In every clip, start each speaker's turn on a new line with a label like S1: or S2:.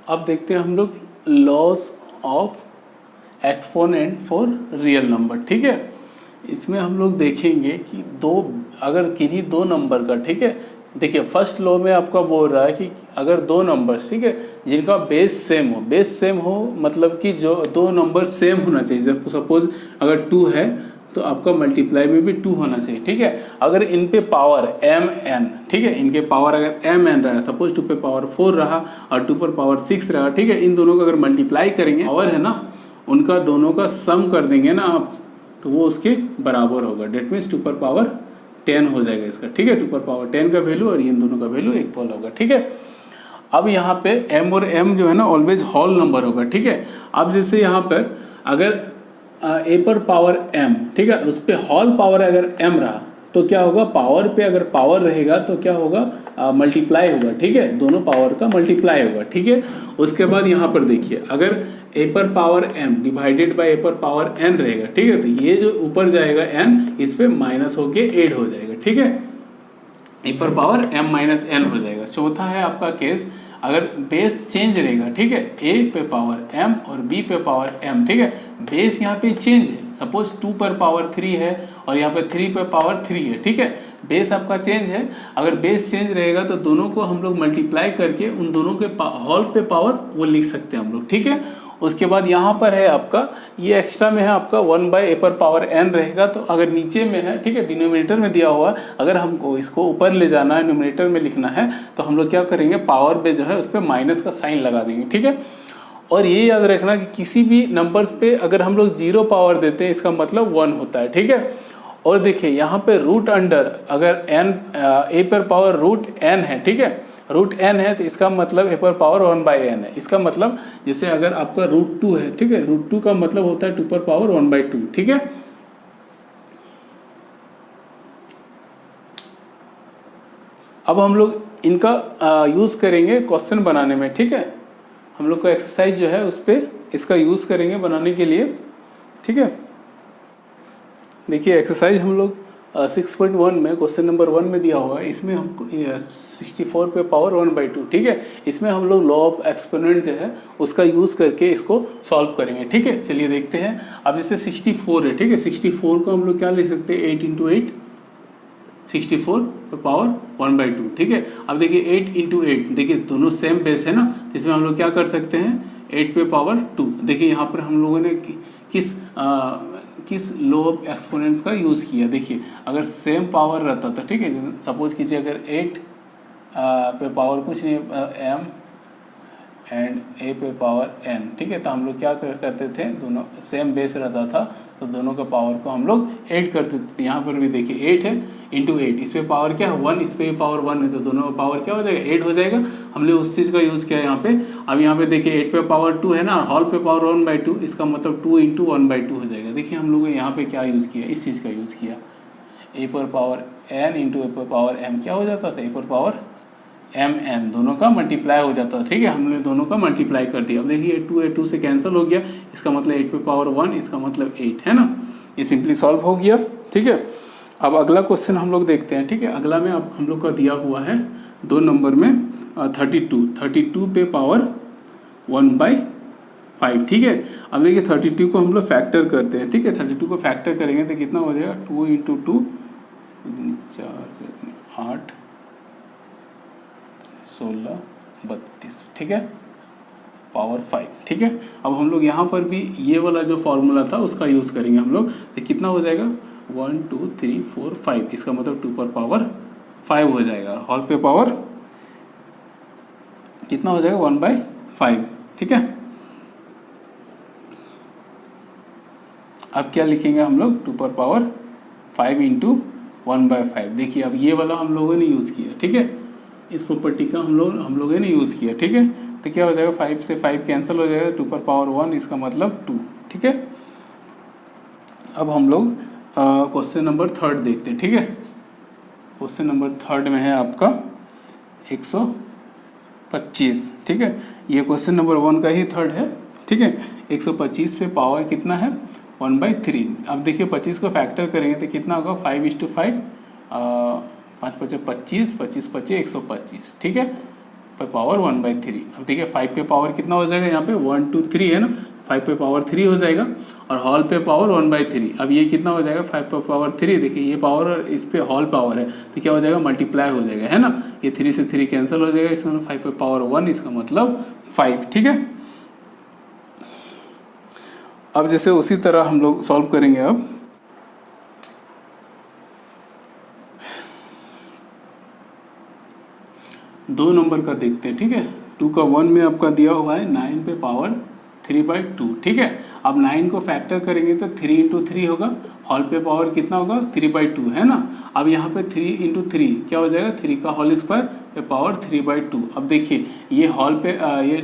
S1: अब देखते हैं हम लोग loss of exponent for real number. ठीक है, इसमें हम लोग देखेंगे कि अगर किन्हीं दो नंबर का, ठीक है, देखिए फर्स्ट लॉ में आपका बोल रहा है कि अगर दो नंबर्स, ठीक है, जिनका बेस सेम हो मतलब कि जो दो नंबर सेम होना चाहिए। जब सपोज अगर 2 है तो आपका मल्टीप्लाई में भी 2 होना चाहिए। ठीक है, अगर इन पे पावर mn, ठीक है, इनके पावर अगर mn रहा, सपोज 2 पे पावर 4 रहा और 2 पर पावर 6 रहा, ठीक है, इन दोनों को अगर मल्टीप्लाई करेंगे, पावर है ना, उनका दोनों का सम कर देंगे ना आप, तो वो उसके बराबर होगा। डेट मीन्स 2 पर पावर 10 हो जाएगा इसका। ठीक है, 2 पर पावर 10 का वैल्यू और इन दोनों का वैल्यू इक्वल होगा। ठीक है, अब यहाँ पे m और m जो है ना ऑलवेज होल नंबर होगा। ठीक है, अब जैसे यहाँ पर अगर a पर पावर m, ठीक है, उस पर होल पावर अगर m रहा तो क्या होगा, पावर पे अगर पावर रहेगा तो क्या होगा, मल्टीप्लाई होगा। ठीक है, दोनों पावर का मल्टीप्लाई होगा। ठीक है, उसके बाद यहाँ पर देखिए अगर a पर power m divided by a पर पावर n रहेगा, ठीक है, तो ये जो ऊपर जाएगा n इस पे माइनस होके ऐड हो जाएगा। ठीक है, a पर पावर m माइनस n हो जाएगा। चौथा है आपका केस, अगर बेस चेंज रहेगा, ठीक है, a पे पावर m और b पे पावर m, ठीक है, बेस यहाँ पे चेंज है। सपोज 2 पर पावर 3 है और यहाँ पे 3 पे पावर 3 है। ठीक है, बेस आपका चेंज है। अगर बेस चेंज रहेगा तो दोनों को हम लोग मल्टीप्लाई करके उन दोनों के होल पे पावर वो लिख सकते हैं हम लोग। ठीक है, उसके बाद यहाँ पर है आपका ये एक्स्ट्रा में है आपका 1/a पर पावर n रहेगा। तो अगर नीचे में है, ठीक है, डिनोमिनेटर में दिया हुआ, अगर हमको इसको ऊपर ले जाना है, न्यूमिनेटर में लिखना है, तो हम लोग क्या करेंगे, पावर पे जो है उस पर माइनस का साइन लगा देंगे। ठीक है, और ये याद रखना कि किसी भी नंबर्स पे अगर हम लोग 0 पावर देते हैं इसका मतलब 1 होता है। ठीक है, और देखिए यहाँ पे रूट अंडर अगर n a पर पावर रूट n है, ठीक है, रूट n है तो इसका मतलब a पर पावर 1/n है। इसका मतलब जैसे अगर आपका रूट 2 है, ठीक है, रूट 2 का मतलब होता है 2 पर पावर 1/2। ठीक है, अब हम लोग इनका यूज करेंगे क्वेश्चन बनाने में। ठीक है, हम लोग का एक्सरसाइज जो है उस पर इसका यूज करेंगे बनाने के लिए। ठीक है, देखिए एक्सरसाइज हम लोग 6.1 में क्वेश्चन नंबर 1 में दिया हुआ है। इसमें हमको 64 पे पावर 1/2, ठीक है, इसमें हम लोग लॉ ऑफ एक्सपोनेंट जो है उसका यूज़ करके इसको सॉल्व करेंगे। ठीक है, चलिए देखते हैं। अब जैसे 64 है, ठीक है, 64 को हम लोग क्या ले सकते हैं, 8 × 8, 64 पे पावर 1/2। ठीक है, अब देखिए 8 × 8, देखिए दोनों सेम बेस है ना, इसमें हम लोग क्या कर सकते हैं, 8 पे पावर 2। देखिए यहाँ पर हम लोगों ने किस लॉ ऑफ एक्सपोनेंट्स का यूज़ किया। देखिए अगर सेम पावर रहता था, ठीक है, सपोज कीजिए अगर 8 पे पावर कुछ नहीं m एंड a पे पावर n, ठीक है, तो हम लोग क्या करते थे, दोनों सेम बेस रहता था तो दोनों का पावर को हम लोग ऐड करते थे। यहाँ पर भी देखिए 8 है × 8, इस पे पावर क्या है 1, इस पे पावर 1 है, तो दोनों का पावर क्या हो जाएगा, 8 हो जाएगा। हमने उस चीज़ का यूज़ किया यहाँ पे। अब यहाँ पे देखिए 8 पे पावर 2 है ना, होल पे पावर 1/2, इसका मतलब 2 × 1/2 हो जाएगा। देखिए हम लोग यहाँ पे क्या यूज़ किया, इस चीज़ का यूज़ किया, a पर पावर n × a पर पावर m क्या हो जाता था, a पर पावर mn, दोनों का मल्टीप्लाई हो जाता है। ठीक है, हमने दोनों का मल्टीप्लाई कर दिया। अब देखिए 2 से कैंसिल हो गया, इसका मतलब 8 पे पावर 1, इसका मतलब 8 है ना, ये सिंपली सॉल्व हो गया। ठीक है, अब अगला क्वेश्चन हम लोग देखते हैं। ठीक है, अगला में अब हम लोग का दिया हुआ है 2 नंबर में 32 पे पावर 1/5। ठीक है, अब देखिए 32 को हम लोग फैक्टर करते हैं। ठीक है, 32 को फैक्टर करेंगे तो कितना हो जाएगा, 2 × 2 4 8 16 32, ठीक है, पावर 5। ठीक है, अब हम लोग यहाँ पर भी ये वाला जो फॉर्मूला था उसका यूज़ करेंगे हम लोग, तो कितना हो जाएगा 1 2 3 4 5, इसका मतलब 2 पर पावर 5 हो जाएगा, होल पे पावर कितना हो जाएगा 1/5। ठीक है, अब क्या लिखेंगे हम लोग, 2 पर पावर 5 × 1/5। देखिए अब ये वाला हम लोगों ने यूज़ किया। ठीक है, इस प्रॉपर्टी का हम लोगों ने यूज़ किया। ठीक है, तो क्या हो जाएगा, 5 से 5 कैंसिल हो जाएगा, 2 पर पावर 1, इसका मतलब 2। ठीक है, अब हम लोग क्वेश्चन नंबर 3 देखते हैं। ठीक है, क्वेश्चन नंबर 3 में है आपका 125। ठीक है, ये क्वेश्चन नंबर 1 का ही 3 है। ठीक है, 125 पे पावर कितना है 1/3। अब देखिए 25 को फैक्टर करेंगे तो कितना होगा, 5:5, 5 × 5 = 25, 25 × 5 = 125। ठीक है, पे पावर 1/3। अब देखिए 5 पे पावर कितना हो जाएगा, यहाँ पे 1 2 3 है ना, 5 पे पावर 3 हो जाएगा और हॉल पे पावर 1/3। अब ये कितना हो जाएगा, 5 पे पावर 3, देखिए ये पावर और इस पे हॉल पावर है तो क्या हो जाएगा, मल्टीप्लाई हो जाएगा, है ना। ये 3 से 3 कैंसिल हो जाएगा, इसका मतलब 5 पे पावर 1, इसका मतलब 5, ठीक है। अब जैसे उसी तरह हम लोग सॉल्व करेंगे। अब दो नंबर का देखते हैं, ठीक है। 2 का 1 में आपका दिया हुआ है 9 पे पावर 3/2, ठीक है। अब 9 को फैक्टर करेंगे तो 3 इंटू 3 होगा, हॉल पे पावर कितना होगा 3/2, है ना। अब यहाँ पे 3 इंटू 3 क्या हो जाएगा, 3 का होल स्क्वायर पे पावर 3/2। अब देखिए ये हॉल पे ये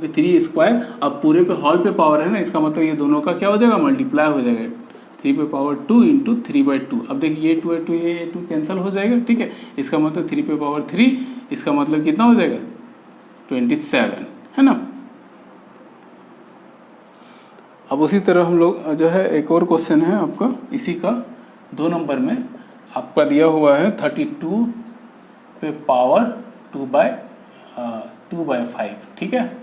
S1: 3 स्क्वायर, अब पूरे पे हॉल पे पावर है ना, इसका मतलब ये दोनों का क्या हो जाएगा, मल्टीप्लाई हो जाएगा, 3 पे पावर 2 इंटू 3/2। अब देखिए ये 2 है 2, ये 2 कैंसिल हो जाएगा, ठीक है। इसका मतलब 3 पे पावर 3, इसका मतलब कितना हो जाएगा 27, है ना। अब उसी तरह हम लोग जो है एक और क्वेश्चन है आपका इसी का 2 नंबर में आपका दिया हुआ है 32 पे पावर 2/5, ठीक है।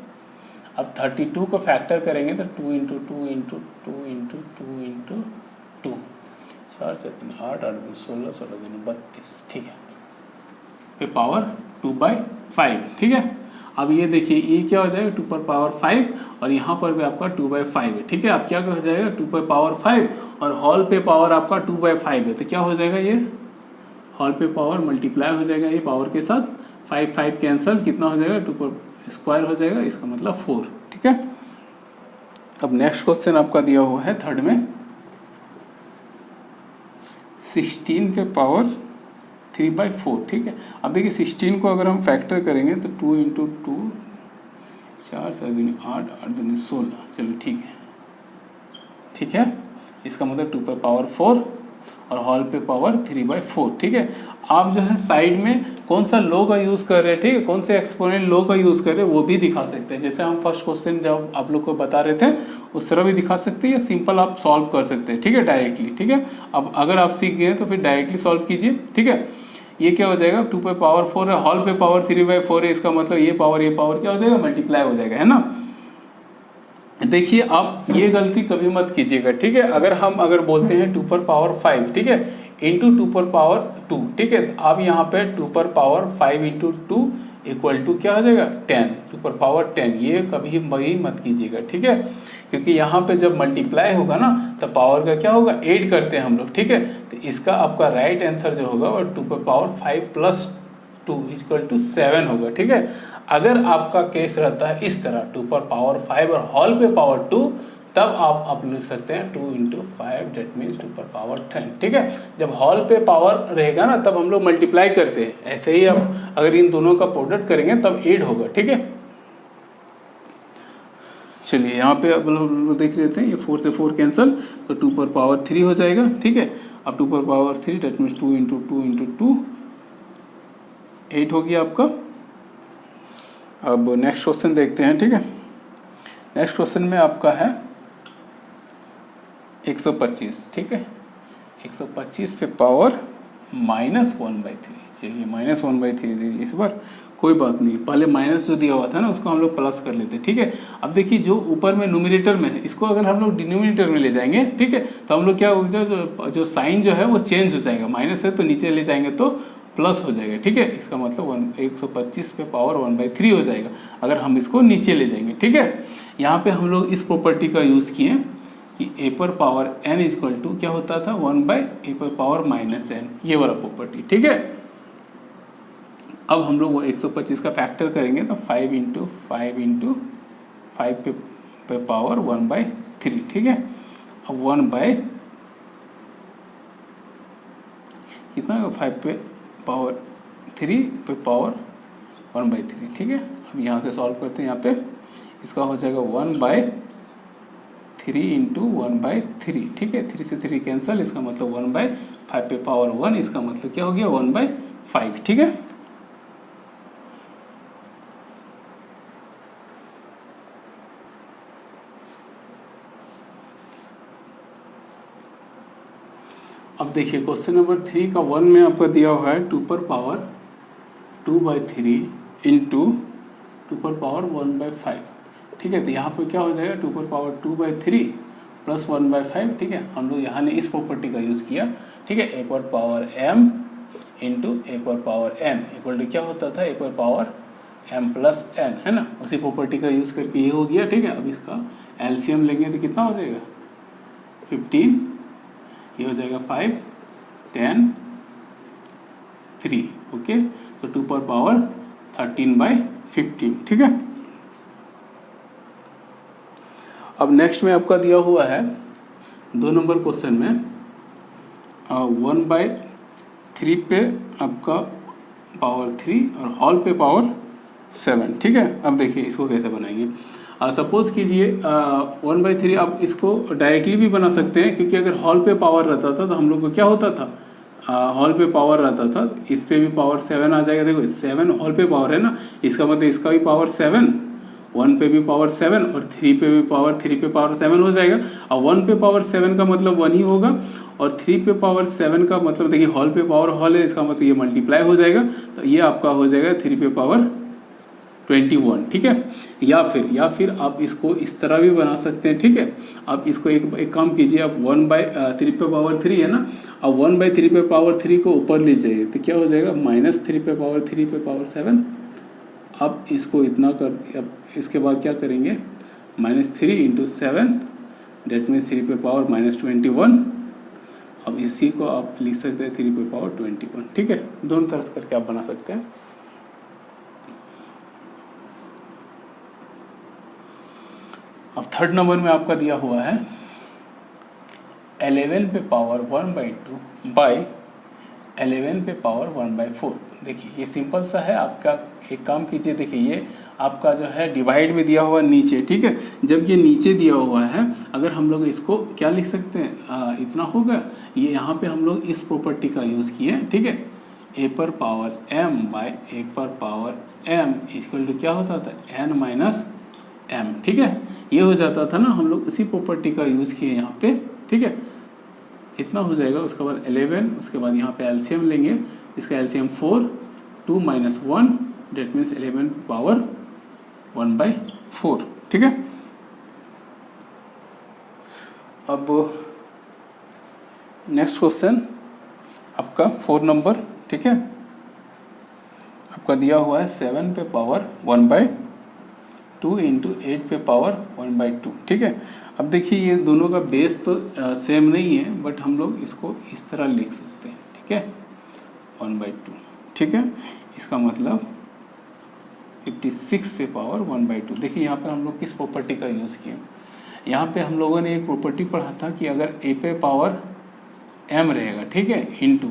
S1: अब 32 को फैक्टर करेंगे तो 2 इंटू 2 इंटू 2 इंटू 2 इंटू 2, 4 7 8 8 16 16 32, ठीक है, पे पावर 2/5, ठीक है। अब ये देखिए ये क्या हो जाएगा 2 पर पावर 5 और यहाँ पर भी आपका 2/5 है, ठीक है। अब क्या हो जाएगा 2 पर पावर 5 और हॉल पे पावर आपका 2/5 है तो क्या हो जाएगा, ये हॉल पे पावर मल्टीप्लाई हो जाएगा ये पावर के साथ, 5 5 कैंसल, कितना हो जाएगा 2 पर स्क्वायर हो जाएगा, इसका मतलब 4, ठीक है। अब नेक्स्ट क्वेश्चन आपका दिया हुआ है थर्ड में 16 के पावर 3/4, ठीक है। अब देखिए 16 को अगर हम फैक्टर करेंगे तो 2 इंटू 2, 4 7 8 8 2 16, चलो ठीक है, ठीक है। इसका मतलब 2 पर पावर 4 और हॉल पे पावर 3/4, ठीक है। आप जो है साइड में कौन सा लो का यूज़ कर रहे हैं, ठीक है, कौन से एक्सपोनेंट लो का यूज़ कर रहे हैं वो भी दिखा सकते हैं। जैसे हम फर्स्ट क्वेश्चन जब आप लोग को बता रहे थे उस तरह भी दिखा सकते हैं या सिंपल आप सॉल्व कर सकते हैं, ठीक है, डायरेक्टली, ठीक है। अब अगर आप सीख गए तो फिर डायरेक्टली सॉल्व कीजिए, ठीक है। ये क्या हो जाएगा 2 पे पावर 4 है, हॉल पे पावर 3/4 है, इसका मतलब ये पावर क्या हो जाएगा, मल्टीप्लाई हो जाएगा, है ना। देखिए आप ये गलती कभी मत कीजिएगा, ठीक है। अगर बोलते हैं 2 पर पावर 5, ठीक है, इंटू 2 पर पावर 2, ठीक है। अब यहाँ पे 2 पर पावर 5 इंटू 2 इक्वल टू क्या हो जाएगा 10, 2 पर पावर 10, ये कभी वही मत कीजिएगा, ठीक है। क्योंकि यहाँ पे जब मल्टीप्लाई होगा ना तो पावर का क्या होगा, ऐड करते हैं हम लोग, ठीक है। तो इसका आपका राइट आंसर जो होगा वो 2 पर पावर 5 प्लस 2 इक्वल टू 7 होगा, ठीक है। अगर आपका केस रहता है इस तरह 2 पर पावर 5 और हॉल पे पावर 2, तब आप लिख सकते हैं 2 इंटू 5 डेट मीन्स 2 पर पावर 10, ठीक है। जब हॉल पे पावर रहेगा ना तब हम लोग मल्टीप्लाई करते हैं, ऐसे ही आप अगर इन दोनों का प्रोडक्ट करेंगे तब 8 होगा, ठीक है। चलिए यहाँ पे अब लोग देख लेते हैं, ये 4 से 4 कैंसिल तो 2 पर पावर 3 हो जाएगा, ठीक है। अब 2 पर power 3 that means 2 into 2 into 2 8 हो गया आपका। अब नेक्स्ट क्वेश्चन देखते हैं, ठीक है। नेक्स्ट क्वेश्चन में आपका है 125, ठीक है, 125 पे पावर -1/3, चलिए -1/3 दीजिए इस बार, कोई बात नहीं, पहले माइनस जो दिया हुआ था ना उसको हम लोग प्लस कर लेते हैं, ठीक है। अब देखिए जो ऊपर में न्यूमरेटर में है इसको अगर हम लोग डिनोमिनेटर में ले जाएंगे, ठीक है, तो हम लोग क्या होगा, जो साइन जो है वो चेंज हो जाएगा, माइनस है तो नीचे ले जाएंगे तो प्लस हो जाएगा, ठीक है। इसका मतलब 125 पे पावर 1/3 हो जाएगा अगर हम इसको नीचे ले जाएंगे, ठीक है। यहाँ पे हम लोग इस प्रॉपर्टी का यूज़ किए कि a पर पावर n इक्वल टू क्या होता था 1/a पर पावर -n, ये वाला प्रॉपर्टी, ठीक है। अब हम लोग वो 125 का फैक्टर करेंगे तो 5 इंटू 5 पे पावर 1/3, ठीक है। अब 1 कितना 5 पे पावर 3 पे पावर 1/3, ठीक है। अब यहाँ से सॉल्व करते हैं, यहाँ पे इसका हो जाएगा 1/3 इंटू 1/3, ठीक है। 3 से 3 कैंसल, इसका मतलब 1/5 पे पावर 1, इसका मतलब क्या हो गया 1/5, ठीक है। अब देखिए क्वेश्चन नंबर 3 का 1 में आपका दिया हुआ है 2 पर पावर 2/3 इंटू 2^1/5, ठीक है। तो यहाँ पे क्या हो जाएगा 2^2/3 प्लस 1/5, ठीक है। हम लोग यहाँ ने इस प्रॉपर्टी का यूज़ किया, ठीक है। a⁴m into a⁴n equal to क्या होता था a⁴m प्लस n, है ना। उसी प्रॉपर्टी का यूज़ करके ये हो गया, ठीक है। अब इसका एलसीएम लेंगे तो कितना हो जाएगा 15, ये हो जाएगा 5, 10, 3, ओके। तो 2^13/15, ठीक है। अब नेक्स्ट में आपका दिया हुआ है 2 नंबर क्वेश्चन में 1/3 पे आपका पावर 3 और होल पे पावर 7, ठीक है। अब देखिए इसको कैसे बनाएंगे। सपोज कीजिए 1/3 आप इसको डायरेक्टली भी बना सकते हैं, क्योंकि अगर हॉल पे पावर रहता था तो हम लोग को क्या होता था, हॉल पे पावर रहता था, इस पे भी पावर 7 आ जाएगा। देखो 7 हॉल पे पावर है ना, इसका मतलब इसका भी पावर 7, 1 पे भी पावर 7 और 3 पे भी पावर 3 पे पावर 7 हो जाएगा। और 1 पे पावर 7 का मतलब 1 ही होगा, और 3 पे पावर 7 का मतलब देखिए हॉल पे पावर हॉल है, इसका मतलब ये मल्टीप्लाई हो जाएगा। तो ये आपका हो जाएगा 3 पे पावर 21, ठीक है। या फिर आप इसको इस तरह भी बना सकते हैं, ठीक है। आप इसको एक काम कीजिए, आप 1/3 पे पावर 3 है ना, अब 1/3 पे पावर 3 को ऊपर ले जाइए तो क्या हो जाएगा -3 पे पावर 3 पे पावर 7। अब इसको इतना कर, अब इसके बाद क्या करेंगे -3 इंटू 7, डेट मीन्स 3 पे पावर -21। अब इसी को आप लिख सकते हैं 3 पे पावर 21, ठीक है। दोनों तरह करके आप बना सकते हैं। अब थर्ड नंबर में आपका दिया हुआ है 11 पे पावर 1/2 बाई 11 पे पावर 1/4। देखिए ये सिंपल सा है। आपका एक काम कीजिए, देखिए ये आपका जो है डिवाइड में दिया हुआ नीचे, ठीक है। जब ये नीचे दिया हुआ है, अगर हम लोग इसको क्या लिख सकते हैं, इतना होगा। ये यहाँ पे हम लोग इस प्रॉपर्टी का यूज़ किए, ठीक है। a⁴m by a⁴m equal to क्या होता था n माइनस m, ठीक है। ये हो जाता था ना, हम लोग उसी प्रॉपर्टी का यूज़ किए यहाँ पे, ठीक है। इतना हो जाएगा। उसके बाद 11, उसके बाद यहाँ पे एलसीएम लेंगे, इसका एलसीएम 4, 2 - 1 डेट मीन्स 11 पावर 1/4, ठीक है। अब नेक्स्ट क्वेश्चन आपका 4 नंबर, ठीक है। आपका दिया हुआ है 7 पे पावर 1/2 इंटू 8 पे पावर 1/2, ठीक है। अब देखिए ये दोनों का बेस तो सेम नहीं है, बट हम लोग इसको इस तरह लिख सकते हैं, ठीक है 1/2, ठीक है। इसका मतलब 56 पे पावर 1/2। देखिए यहाँ पे हम लोग किस प्रॉपर्टी का यूज़ किए, यहाँ पे हम लोगों ने एक प्रॉपर्टी पढ़ा था कि अगर a पे पावर m रहेगा, ठीक है, इंटू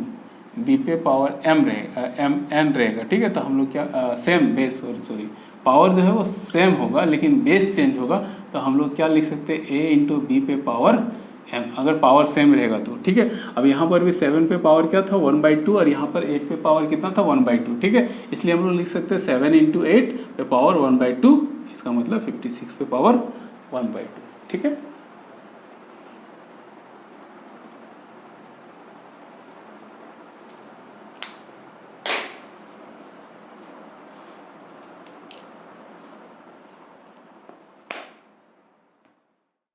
S1: b पे पावर m रहेगा, n रहेगा, ठीक है। तो हम लोग क्या सेम बेस, सॉरी पावर जो है वो सेम होगा लेकिन बेस चेंज होगा। तो हम लोग क्या लिख सकते हैं a इंटू बी पे पावर m, अगर पावर सेम रहेगा तो, ठीक है। अब यहाँ पर भी 7 पे पावर क्या था 1/2 और यहाँ पर 8 पे पावर कितना था 1/2, ठीक है। इसलिए हम लोग लिख सकते हैं 7 इंटू 8 पे पावर 1/2, इसका मतलब 56 पे पावर 1/2, ठीक है।